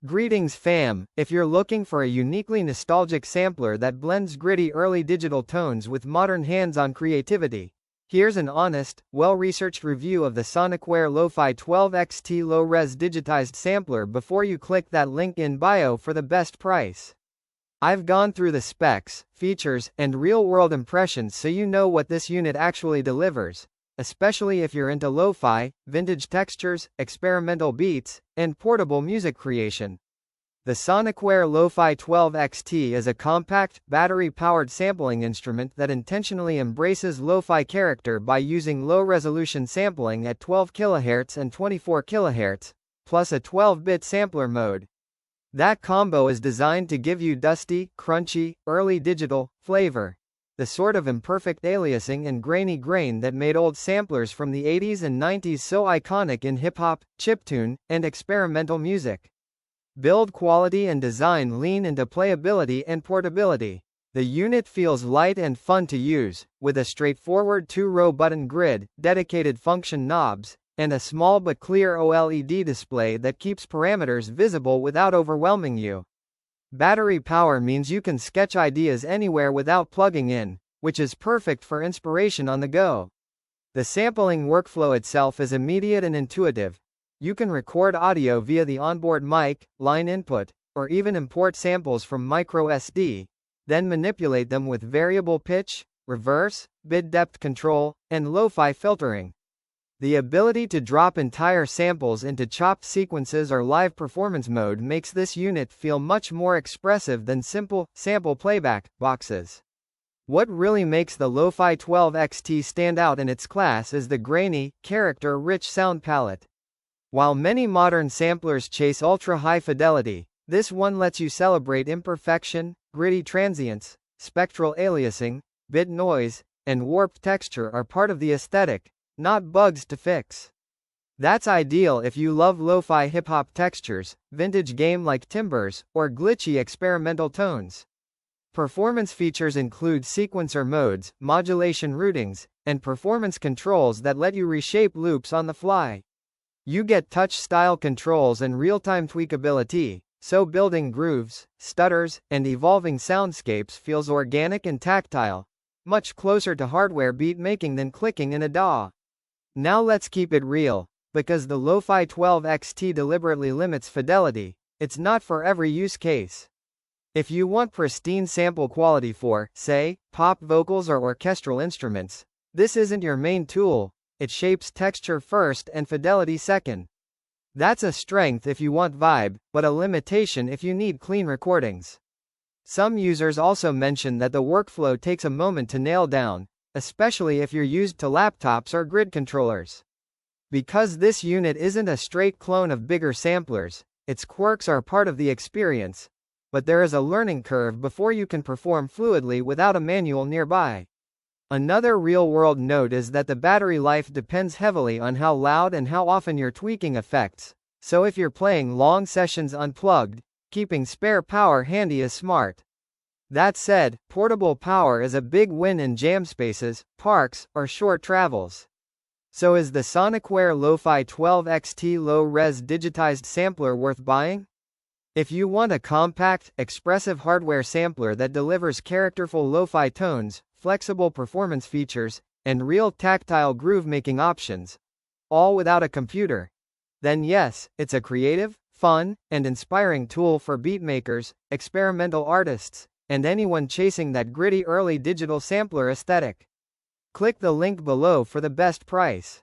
Greetings fam, if you're looking for a uniquely nostalgic sampler that blends gritty early digital tones with modern hands-on creativity, here's an honest, well-researched review of the Sonicware Lofi 12XT low-res digitized sampler before you click that link in bio for the best price. I've gone through the specs, features, and real-world impressions so you know what this unit actually delivers, especially if you're into lo-fi, vintage textures, experimental beats, and portable music creation. The Sonicware Lofi 12XT is a compact, battery-powered sampling instrument that intentionally embraces lo-fi character by using low-resolution sampling at 12 kHz and 24 kHz, plus a 12-bit sampler mode. That combo is designed to give you dusty, crunchy, early digital flavor. The sort of imperfect aliasing and grainy grain that made old samplers from the 80s and 90s so iconic in hip-hop, chiptune, and experimental music. Build quality and design lean into playability and portability. The unit feels light and fun to use, with a straightforward 2-row button grid, dedicated function knobs, and a small but clear OLED display that keeps parameters visible without overwhelming you. Battery power means you can sketch ideas anywhere without plugging in, which is perfect for inspiration on the go. The sampling workflow itself is immediate and intuitive. You can record audio via the onboard mic, line input, or even import samples from microSD, then manipulate them with variable pitch, reverse, bit depth control, and lo-fi filtering. The ability to drop entire samples into chopped sequences or live performance mode makes this unit feel much more expressive than simple, sample playback boxes. What really makes the Lofi 12XT stand out in its class is the grainy, character-rich sound palette. While many modern samplers chase ultra-high fidelity, this one lets you celebrate imperfection, gritty transients, spectral aliasing, bit noise, and warped texture are part of the aesthetic, not bugs to fix. That's ideal if you love lo-fi hip-hop textures, vintage game-like timbres, or glitchy experimental tones. Performance features include sequencer modes, modulation routings, and performance controls that let you reshape loops on the fly. You get touch-style controls and real-time tweakability, so building grooves, stutters, and evolving soundscapes feels organic and tactile, much closer to hardware beat-making than clicking in a DAW. Now let's keep it real, because the Lofi 12XT deliberately limits fidelity, it's not for every use case. If you want pristine sample quality for, say, pop vocals or orchestral instruments, this isn't your main tool, it shapes texture first and fidelity second. That's a strength if you want vibe, but a limitation if you need clean recordings. Some users also mention that the workflow takes a moment to nail down, especially if you're used to laptops or grid controllers. Because this unit isn't a straight clone of bigger samplers, its quirks are part of the experience, but there is a learning curve before you can perform fluidly without a manual nearby. Another real-world note is that the battery life depends heavily on how loud and how often you're tweaking effects, so if you're playing long sessions unplugged, keeping spare power handy is smart. That said, portable power is a big win in jam spaces, parks, or short travels. So is the Sonicware Lofi 12XT low-res digitized sampler worth buying? If you want a compact, expressive hardware sampler that delivers characterful lo-fi tones, flexible performance features, and real tactile groove-making options, all without a computer, then yes, it's a creative, fun, and inspiring tool for beatmakers, experimental artists, and anyone chasing that gritty early digital sampler aesthetic. Click the link below for the best price.